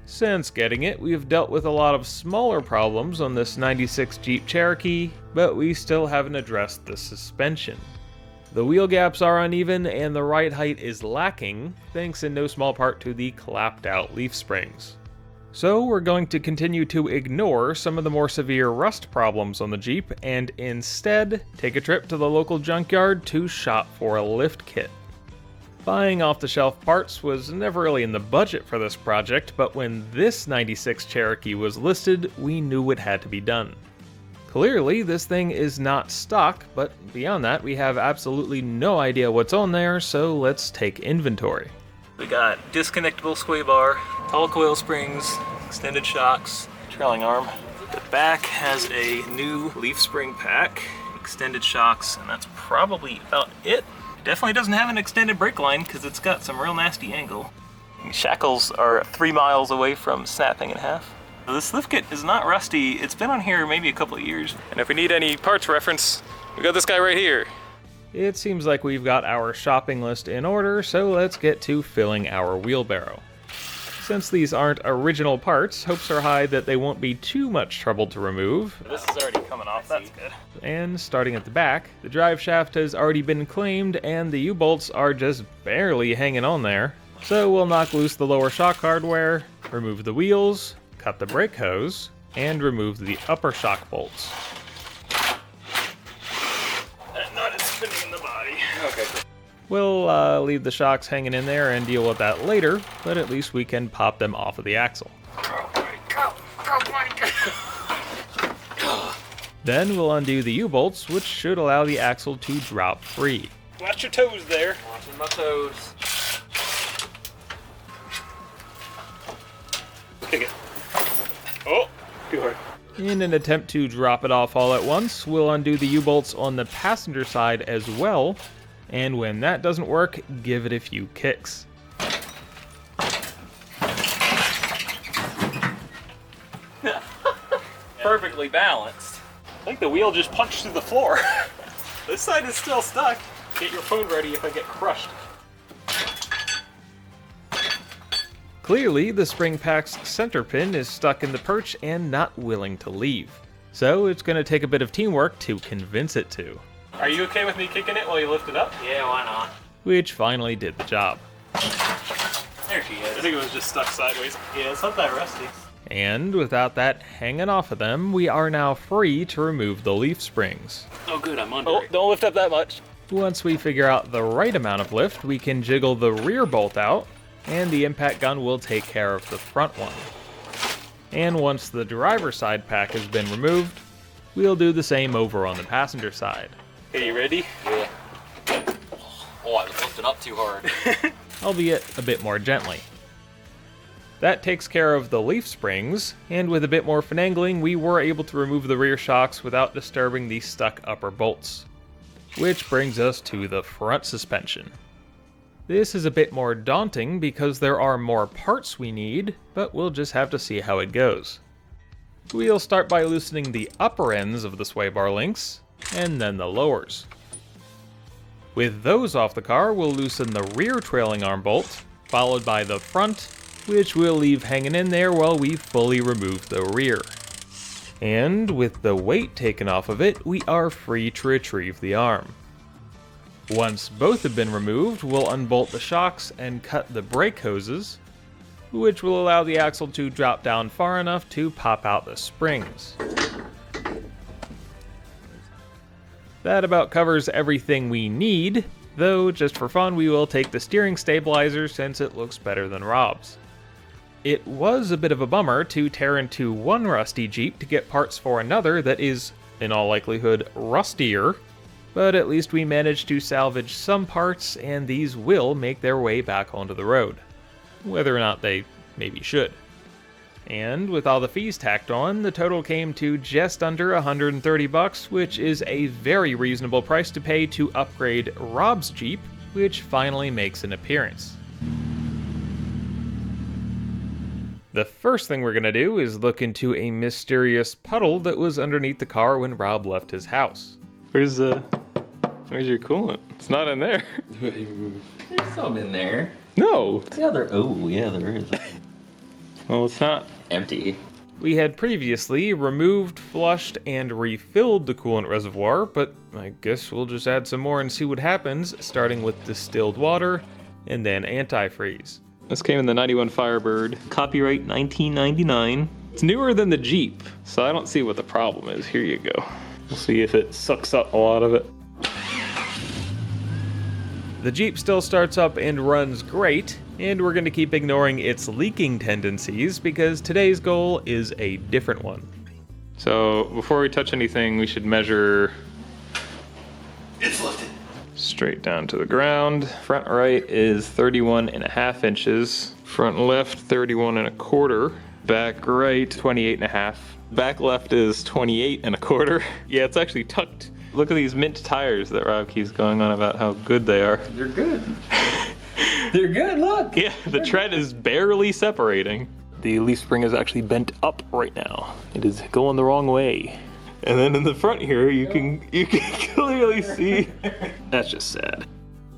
Since getting it, we've dealt with a lot of smaller problems on this 96 Jeep Cherokee, but we still haven't addressed the suspension. The wheel gaps are uneven and the ride height is lacking, thanks in no small part to the clapped out leaf springs. So we're going to continue to ignore some of the more severe rust problems on the Jeep and instead take a trip to the local junkyard to shop for a lift kit. Buying off-the-shelf parts was never really in the budget for this project, but when this 96 Cherokee was listed, we knew it had to be done. Clearly, this thing is not stock, but beyond that, we have absolutely no idea what's on there, so let's take inventory. We got disconnectable sway bar, tall coil springs, extended shocks, trailing arm. The back has a new leaf spring pack, extended shocks, and that's probably about it. Definitely doesn't have an extended brake line because it's got some real nasty angle. The shackles are 3 miles away from snapping in half. This lift kit is not rusty. It's been on here maybe a couple of years. And if we need any parts reference, we got this guy right here. It seems like we've got our shopping list in order, so let's get to filling our wheelbarrow. Since these aren't original parts, hopes are high that they won't be too much trouble to remove. This is already coming off, that's good. And starting at the back, the drive shaft has already been claimed and the U-bolts are just barely hanging on there. So we'll knock loose the lower shock hardware, remove the wheels, cut the brake hose, and remove the upper shock bolts. That nut is spinning in the body. Okay. We'll leave the shocks hanging in there and deal with that later, but at least we can pop them off of the axle. Then we'll undo the U-bolts, which should allow the axle to drop free. Watch your toes there. Watching my toes. Kick it. Oh, too hard. In an attempt to drop it off all at once, we'll undo the U-bolts on the passenger side as well. And when that doesn't work, give it a few kicks. Perfectly balanced. I think the wheel just punched through the floor. This side is still stuck. Get your phone ready if I get crushed. Clearly, the spring pack's center pin is stuck in the perch and not willing to leave. So it's going to take a bit of teamwork to convince it to. Are you okay with me kicking it while you lift it up? Yeah, why not? Which finally did the job. There she is. I think it was just stuck sideways. Yeah, it's not that rusty. And without that hanging off of them, we are now free to remove the leaf springs. Oh good, I'm under it. Don't lift up that much. Once we figure out the right amount of lift, we can jiggle the rear bolt out, and the impact gun will take care of the front one. And once the driver's side pack has been removed, we'll do the same over on the passenger side. Okay, you ready? Yeah. Oh, I was lifting up too hard. Albeit a bit more gently. That takes care of the leaf springs, and with a bit more finagling, we were able to remove the rear shocks without disturbing the stuck upper bolts. Which brings us to the front suspension. This is a bit more daunting because there are more parts we need, but we'll just have to see how it goes. We'll start by loosening the upper ends of the sway bar links, and then the lowers. With those off the car, we'll loosen the rear trailing arm bolt, followed by the front, which we'll leave hanging in there while we fully remove the rear. And with the weight taken off of it, we are free to retrieve the arm. Once both have been removed, we'll unbolt the shocks and cut the brake hoses, which will allow the axle to drop down far enough to pop out the springs. That about covers everything we need, though just for fun we will take the steering stabilizer since it looks better than Rob's. It was a bit of a bummer to tear into one rusty Jeep to get parts for another that is, in all likelihood, rustier, but at least we managed to salvage some parts and these will make their way back onto the road. Whether or not they maybe should. And with all the fees tacked on, the total came to just under $130, which is a very reasonable price to pay to upgrade Rob's Jeep, which finally makes an appearance. The first thing we're going to do is look into a mysterious puddle that was underneath the car when Rob left his house. Where's your coolant? It's not in there. There's some in there. No. Yeah, there is. Well, it's not. Empty. We had previously removed, flushed, and refilled the coolant reservoir, but I guess we'll just add some more and see what happens, starting with distilled water and then antifreeze. This came in the 91 Firebird, copyright 1999. It's newer than the Jeep, so I don't see what the problem is. Here you go. We'll see if it sucks up a lot of it. The Jeep still starts up and runs great, and we're going to keep ignoring its leaking tendencies because today's goal is a different one. So before we touch anything, we should measure. It's lifted. Straight down to the ground. Front right is 31.5 inches. Front left, 31.25. Back right, 28.5. Back left is 28.25. Yeah, it's actually tucked. Look at these mint tires that Rob keeps going on about how good they are. They're good. They're good, look. Yeah, the tread is barely separating. The leaf spring is actually bent up right now. It is going the wrong way. And then in the front here, you can clearly see. That's just sad.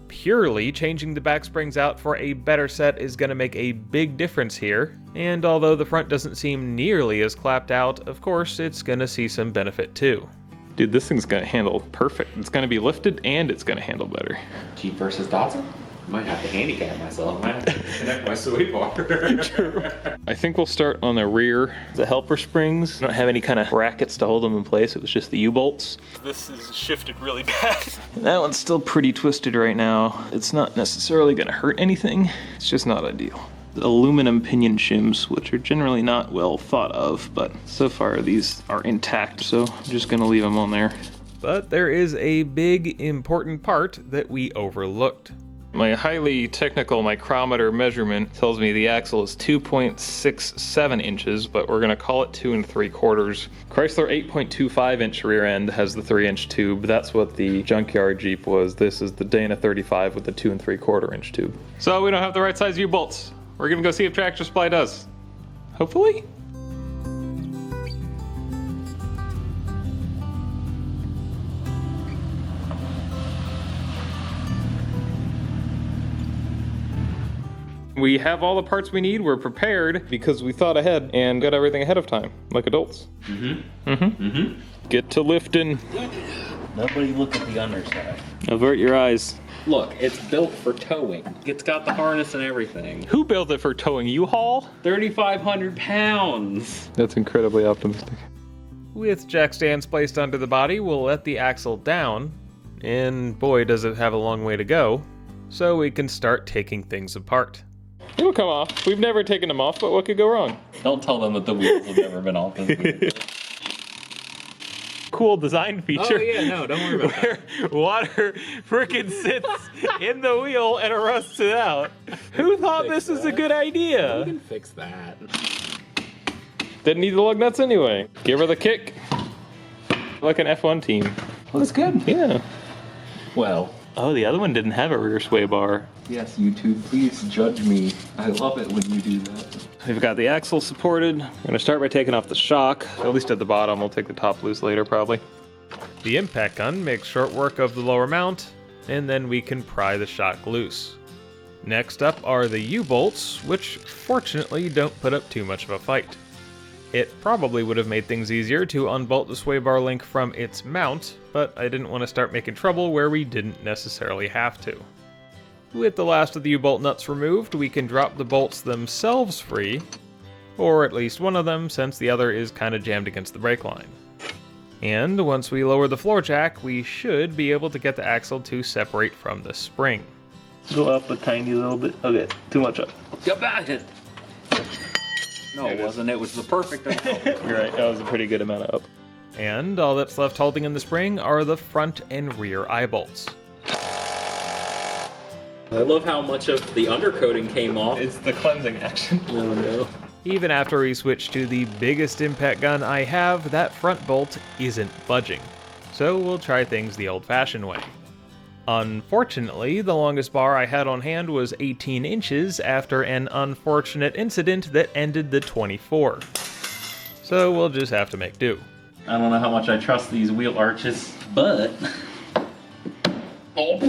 Purely changing the back springs out for a better set is going to make a big difference here. And although the front doesn't seem nearly as clapped out, of course, it's going to see some benefit too. Dude, this thing's going to handle perfect. It's going to be lifted and it's going to handle better. Jeep versus Datsun? Might have to handicap myself. Might have to connect my sweep bar. True. I think we'll start on the rear. The helper springs don't have any kind of brackets to hold them in place. It was just the U-bolts. This is shifted really bad. That one's still pretty twisted right now. It's not necessarily going to hurt anything. It's just not ideal. The aluminum pinion shims, which are generally not well thought of, but so far these are intact, so I'm just going to leave them on there. But there is a big important part that we overlooked. My highly technical micrometer measurement tells me the axle is 2.67 inches, but we're gonna call it 2 3/4. Chrysler 8.25 inch rear end has the 3-inch tube. That's what the junkyard Jeep was. This is the Dana 35 with the 2 3/4 inch tube. So we don't have the right size U-bolts. We're gonna go see if Tractor Supply does. Hopefully. We have all the parts we need. We're prepared because we thought ahead and got everything ahead of time, like adults. Get to lifting. Nobody look at the underside. Avert your eyes. Look, it's built for towing. It's got the harness and everything. Who built it for towing? U-Haul? 3,500 pounds. That's incredibly optimistic. With jack stands placed under the body, we'll let the axle down, and boy does it have a long way to go, so we can start taking things apart. It'll come off. We've never taken them off, but what could go wrong? Don't tell them that the wheels have never been off. Cool design feature. Oh yeah, no, don't worry about where that. Water frickin' sits in the wheel and it rusts it out. Who thought this was a good idea? We can fix that. Didn't need the lug nuts anyway. Give her the kick. Like an F1 team. Looks good. Yeah. Well. Oh, the other one didn't have a rear sway bar. Yes, YouTube, please judge me. I love it when you do that. We've got the axle supported. We're gonna start by taking off the shock, at least at the bottom. We'll take the top loose later, probably. The impact gun makes short work of the lower mount, and then we can pry the shock loose. Next up are the U-bolts, which fortunately don't put up too much of a fight. It probably would have made things easier to unbolt the sway bar link from its mount, but I didn't want to start making trouble where we didn't necessarily have to. With the last of the U-bolt nuts removed, we can drop the bolts themselves free, or at least one of them since the other is kind of jammed against the brake line. And once we lower the floor jack, we should be able to get the axle to separate from the spring. Go up a tiny little bit. Okay, too much up. Get back it! No, it wasn't. It was the perfect amount. You're right, that was a pretty good amount of up. And all that's left holding in the spring are the front and rear eye bolts. I love how much of the undercoating came off. It's the cleansing action. Oh no. Even after we switch to the biggest impact gun I have, that front bolt isn't budging. So we'll try things the old-fashioned way. Unfortunately, the longest bar I had on hand was 18 inches after an unfortunate incident that ended the 24. So we'll just have to make do. I don't know how much I trust these wheel arches, but... Oh.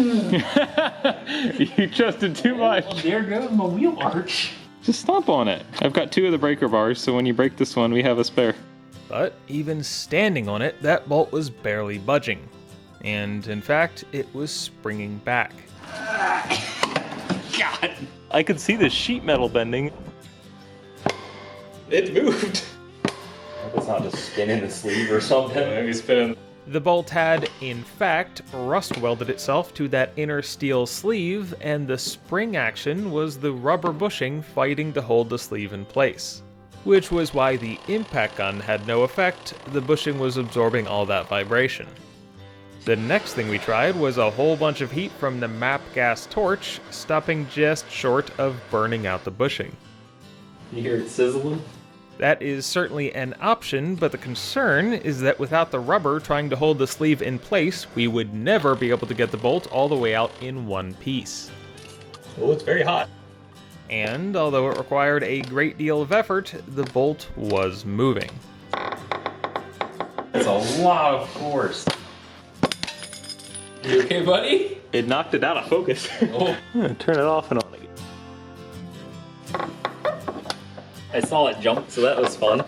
You trusted too much. Well, there goes my wheel arch. Just stomp on it. I've got 2 of the breaker bars, so when you break this one, we have a spare. But even standing on it, that bolt was barely budging. And in fact, it was springing back. God! I could see the sheet metal bending. It moved. It's not just spinning the sleeve or something. Maybe spinning. The bolt had, in fact, rust welded itself to that inner steel sleeve, and the spring action was the rubber bushing fighting to hold the sleeve in place. Which was why the impact gun had no effect, the bushing was absorbing all that vibration. The next thing we tried was a whole bunch of heat from the MAP gas torch, stopping just short of burning out the bushing. You hear it sizzling? That is certainly an option, but the concern is that without the rubber trying to hold the sleeve in place, we would never be able to get the bolt all the way out in one piece. Oh, it's very hot. And although it required a great deal of effort, the bolt was moving. That's a lot of force. You okay, buddy? It knocked it out of focus. Oh. Turn it off and on again. I saw it jump, so that was fun.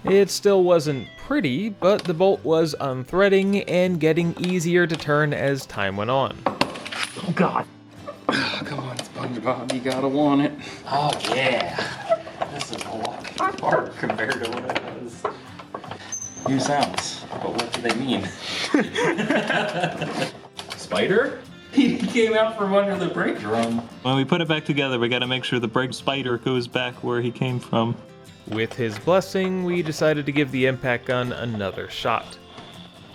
It still wasn't pretty, but the bolt was unthreading and getting easier to turn as time went on. Oh, God. Come on, SpongeBob, you gotta want it. Oh, yeah. This is a lot harder compared to what it was. New sounds, but what do they mean? Spider? He came out from under the brake drum. When we put it back together, we gotta make sure the brake spider goes back where he came from. With his blessing, we decided to give the impact gun another shot.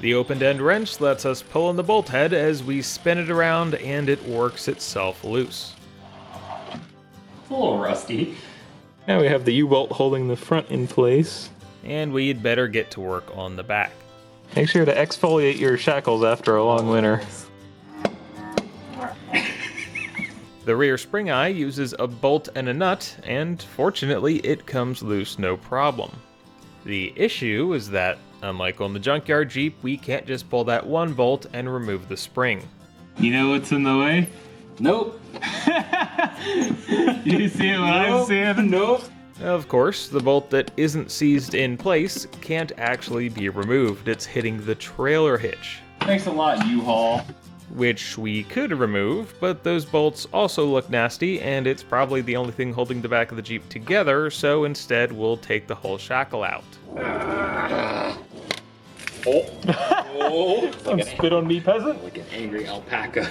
The opened end wrench lets us pull on the bolt head as we spin it around and it works itself loose. It's a little rusty. Now we have the U-bolt holding the front in place. And we'd better get to work on the back. Make sure to exfoliate your shackles after a long winter. The rear spring eye uses a bolt and a nut, and fortunately it comes loose no problem. The issue is that, unlike on the junkyard Jeep, we can't just pull that one bolt and remove the spring. You know what's in the way? Nope. You see what I'm seeing? Nope. Of course, the bolt that isn't seized in place can't actually be removed. It's hitting the trailer hitch, Thanks a lot, U-Haul. which we could remove, but those bolts also look nasty, and it's probably the only thing holding the back of the Jeep together, so instead we'll take the whole shackle out. Oh. Don't spit on me, peasant. Like an angry alpaca.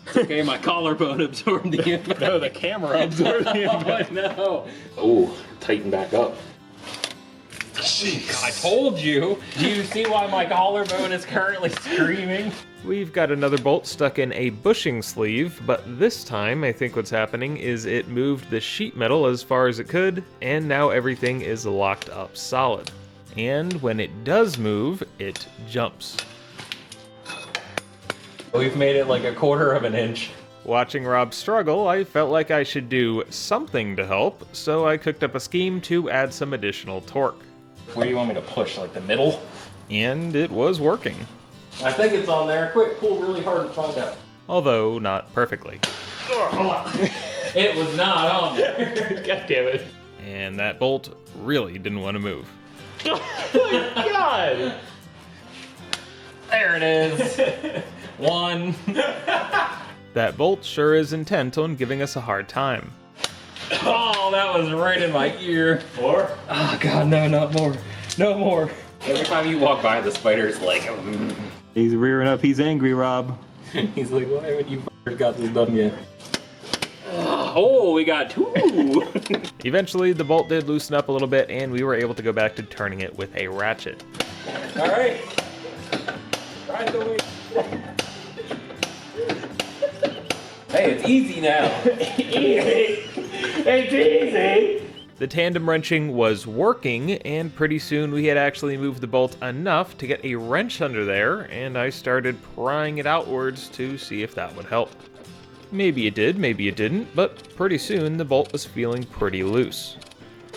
It's okay, my collarbone absorbed the impact. No, the camera absorbed the impact. Oh, no. Oh, tighten back up. I told you. Do you see why my collarbone is currently screaming? We've got another bolt stuck in a bushing sleeve, but this time I think what's happening is it moved the sheet metal as far as it could, and now everything is locked up solid. And when it does move, it jumps. We've made it like 1/4 of an inch. Watching Rob struggle, I felt like I should do something to help, so I cooked up a scheme to add some additional torque. Where do you want me to push? Like the middle? And it was working. I think it's on there. Quick, pull really hard to find out. Although not perfectly. It was not on there. God damn it. And that bolt really didn't want to move. God! There it is. One. That bolt sure is intent on giving us a hard time. Oh, that was right in my ear. More? Oh, God, no, not more. No more. Every time you walk by, the spider's like, He's rearing up. He's angry, Rob. he's like, why haven't you got this done yet? Oh, we got 2. Eventually, the bolt did loosen up a little bit, and we were able to go back to turning it with a ratchet. All right. Right the way. Hey, it's easy now. Easy. It's easy. The tandem wrenching was working, and pretty soon we had actually moved the bolt enough to get a wrench under there, and I started prying it outwards to see if that would help. Maybe it did, maybe it didn't, but pretty soon the bolt was feeling pretty loose.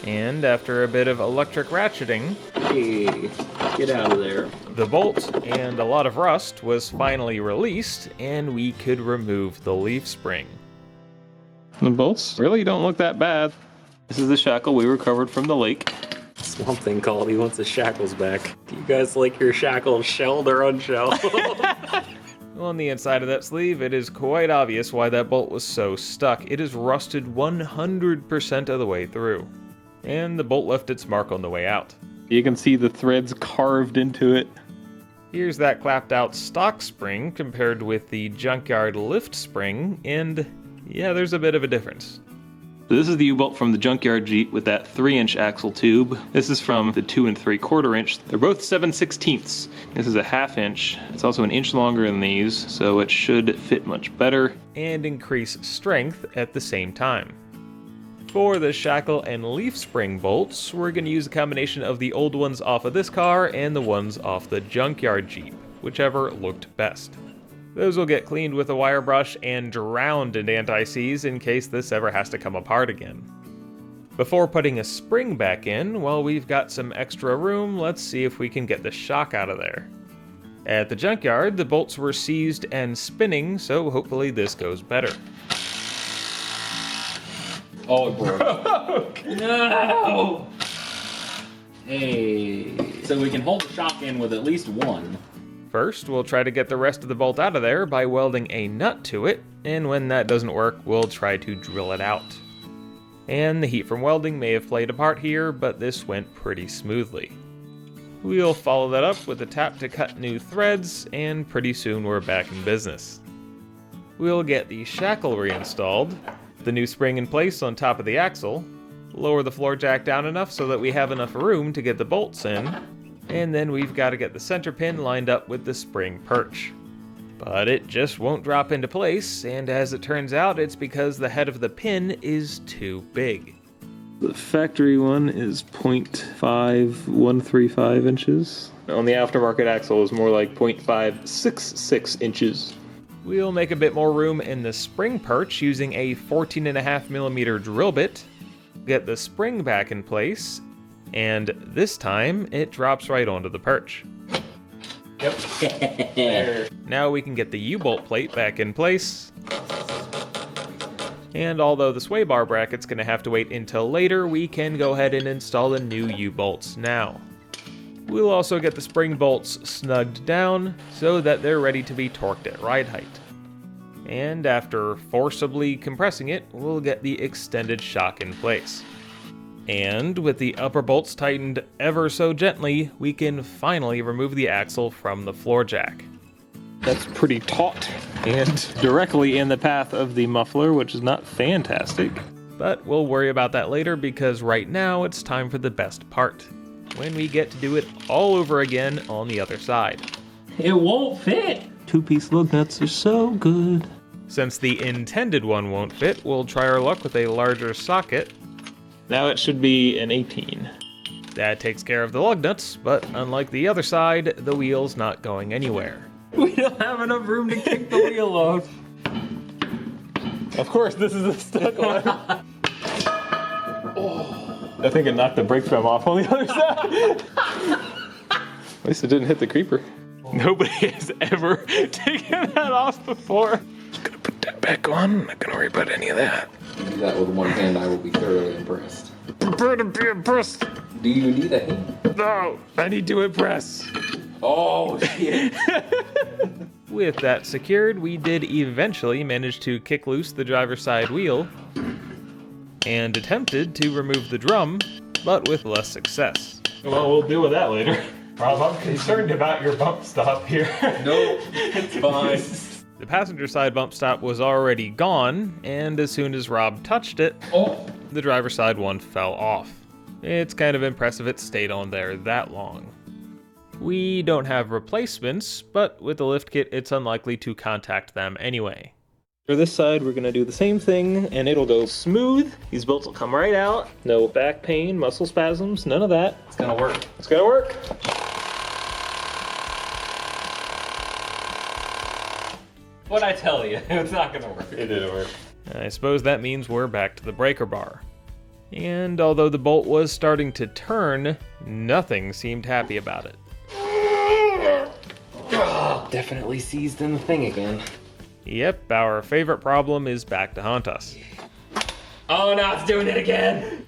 And after a bit of electric ratcheting, Hey. Get out of there. The bolt and a lot of rust was finally released, and we could remove the leaf spring. The bolts really don't look that bad. This is the shackle we recovered from the lake. Swamp Thing called. He wants his shackles back. Do you guys like your shackles shelled or unshelled? On the inside of that sleeve, it is quite obvious why that bolt was so stuck. It is rusted 100% of the way through. And the bolt left its mark on the way out. You can see the threads carved into it. Here's that clapped out stock spring compared with the junkyard lift spring, and yeah, there's a bit of a difference. So this is the U-bolt from the junkyard Jeep with that 3-inch axle tube. This is from the 2 3/4 inch. They're both 7/16. This is a 1/2 inch. It's also an inch longer than these, so it should fit much better. And increase strength at the same time. For the shackle and leaf spring bolts, we're going to use a combination of the old ones off of this car and the ones off the junkyard Jeep, whichever looked best. Those will get cleaned with a wire brush and drowned in anti-seize in case this ever has to come apart again. Before putting a spring back in, while we've got some extra room, let's see if we can get the shock out of there. At the junkyard, the bolts were seized and spinning, so hopefully this goes better. Oh, it broke. No! Hey. So we can hold the shock in with at least one. First, we'll try to get the rest of the bolt out of there by welding a nut to it, and when that doesn't work, we'll try to drill it out. And the heat from welding may have played a part here, but this went pretty smoothly. We'll follow that up with a tap to cut new threads, and pretty soon we're back in business. We'll get the shackle reinstalled, the new spring in place on top of the axle, lower the floor jack down enough so that we have enough room to get the bolts in, and then we've got to get the center pin lined up with the spring perch. But it just won't drop into place, and as it turns out, it's because the head of the pin is too big. The factory one is 0.5135 inches. On the aftermarket axle is more like 0.566 inches. We'll make a bit more room in the spring perch using a 14.5mm drill bit, get the spring back in place, and this time it drops right onto the perch. Yep. Now we can get the U-bolt plate back in place. And although the sway bar bracket's going to have to wait until later, we can go ahead and install the new U-bolts now. We'll also get the spring bolts snugged down so that they're ready to be torqued at ride height. And after forcibly compressing it, we'll get the extended shock in place. And with the upper bolts tightened ever so gently, we can finally remove the axle from the floor jack. That's pretty taut and directly in the path of the muffler, which is not fantastic. But we'll worry about that later because right now it's time for the best part, when we get to do it all over again on the other side. It won't fit. 2-piece lug nuts are so good. Since the intended one won't fit, we'll try our luck with a larger socket. Now it should be an 18. That takes care of the lug nuts, but unlike the other side, the wheel's not going anywhere. We don't have enough room to kick the wheel off. Of course, this is a stuck one. I think it knocked the brake drum off on the other side. At least it didn't hit the creeper. Nobody has ever taken that off before. Just gonna put that back on. I'm not gonna worry about any of that. If you do that with one hand, I will be thoroughly impressed. Prepare to be impressed. Do you need a hand? No, I need to impress. Oh, shit. With that secured, we did eventually manage to kick loose the driver's side wheel and attempted to remove the drum, but with less success. Well, we'll deal with that later. Rob, I'm concerned about your bump stop here. No, it's fine. The passenger side bump stop was already gone, and as soon as Rob touched it, the driver's side one fell off. It's kind of impressive it stayed on there that long. We don't have replacements, but with the lift kit, it's unlikely to contact them anyway. For this side, we're gonna do the same thing, and it'll go smooth. These bolts will come right out. No back pain, muscle spasms, none of that. It's gonna work. It's gonna work. What'd I tell you? It's not gonna work. It didn't work. I suppose that means we're back to the breaker bar. And although the bolt was starting to turn, nothing seemed happy about it. Definitely seized in the thing again. Yep, our favorite problem is back to haunt us. Oh, now it's doing it again!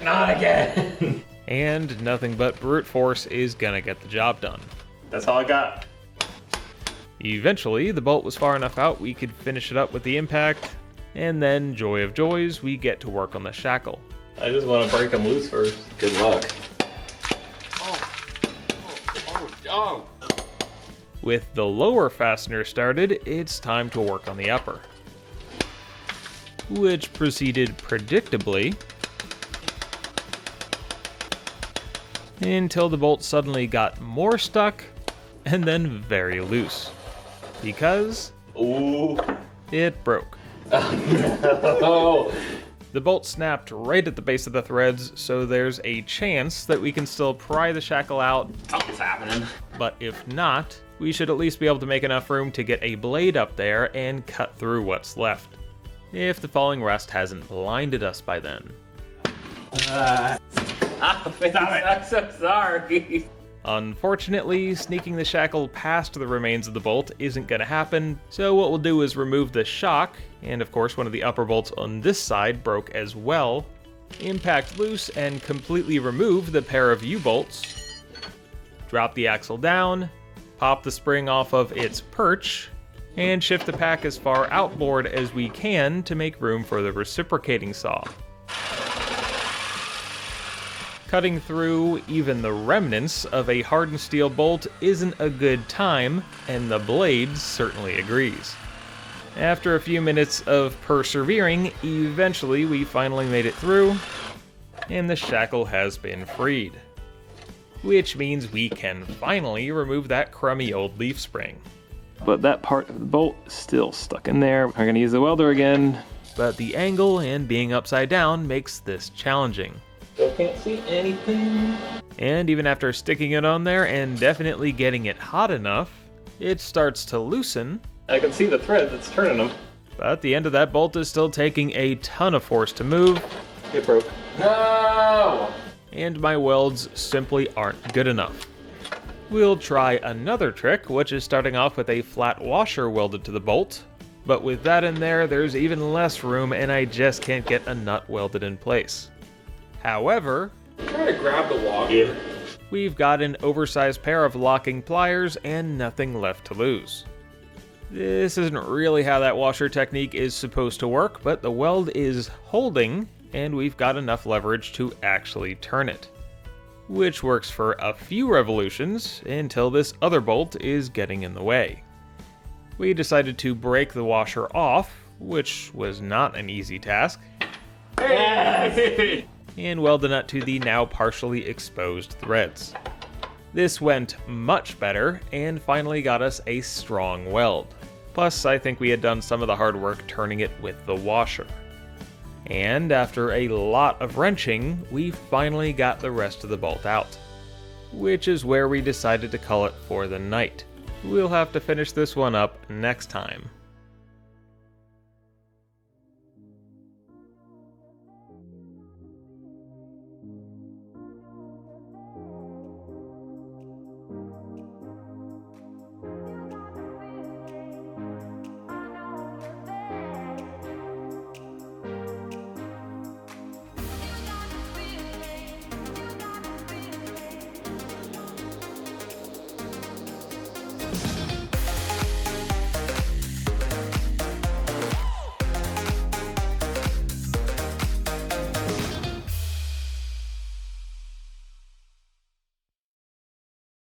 Not again! And nothing but brute force is gonna get the job done. That's all I got. Eventually, the bolt was far enough out we could finish it up with the impact, and then, joy of joys, we get to work on the shackle. I just want to break them loose first. Good luck. Oh. With the lower fastener started, it's time to work on the upper, which proceeded predictably until the bolt suddenly got more stuck and then very loose because Ooh. it broke. Oh! The bolt snapped right at the base of the threads, so there's a chance that we can still pry the shackle out, Something's happening. but if not, we should at least be able to make enough room to get a blade up there and cut through what's left, if the falling rust hasn't blinded us by then. I'm so sorry. Unfortunately, sneaking the shackle past the remains of the bolt isn't going to happen, so what we'll do is remove the shock, and of course one of the upper bolts on this side broke as well, impact loose and completely remove the pair of U-bolts, drop the axle down, pop the spring off of its perch, and shift the pack as far outboard as we can to make room for the reciprocating saw. Cutting through even the remnants of a hardened steel bolt isn't a good time, and the blade certainly agrees. After a few minutes of persevering, eventually we finally made it through, and the shackle has been freed. Which means we can finally remove that crummy old leaf spring. But that part of the bolt is still stuck in there. We're gonna use the welder again. But the angle and being upside down makes this challenging. Still can't see anything. And even after sticking it on there and definitely getting it hot enough, it starts to loosen, I can see the thread that's turning them. but the end of that bolt is still taking a ton of force to move, It broke. No! and my welds simply aren't good enough. We'll try another trick, which is starting off with a flat washer welded to the bolt, but with that in there, there's even less room and I just can't get a nut welded in place. However, Try to grab the walker. we've got an oversized pair of locking pliers and nothing left to lose. This isn't really how that washer technique is supposed to work, but the weld is holding and we've got enough leverage to actually turn it. Which works for a few revolutions until this other bolt is getting in the way. We decided to break the washer off, which was not an easy task, and weld the nut to the now partially exposed threads. This went much better and finally got us a strong weld. Plus, I think we had done some of the hard work turning it with the washer. And after a lot of wrenching, we finally got the rest of the bolt out, which is where we decided to call it for the night. We'll have to finish this one up next time.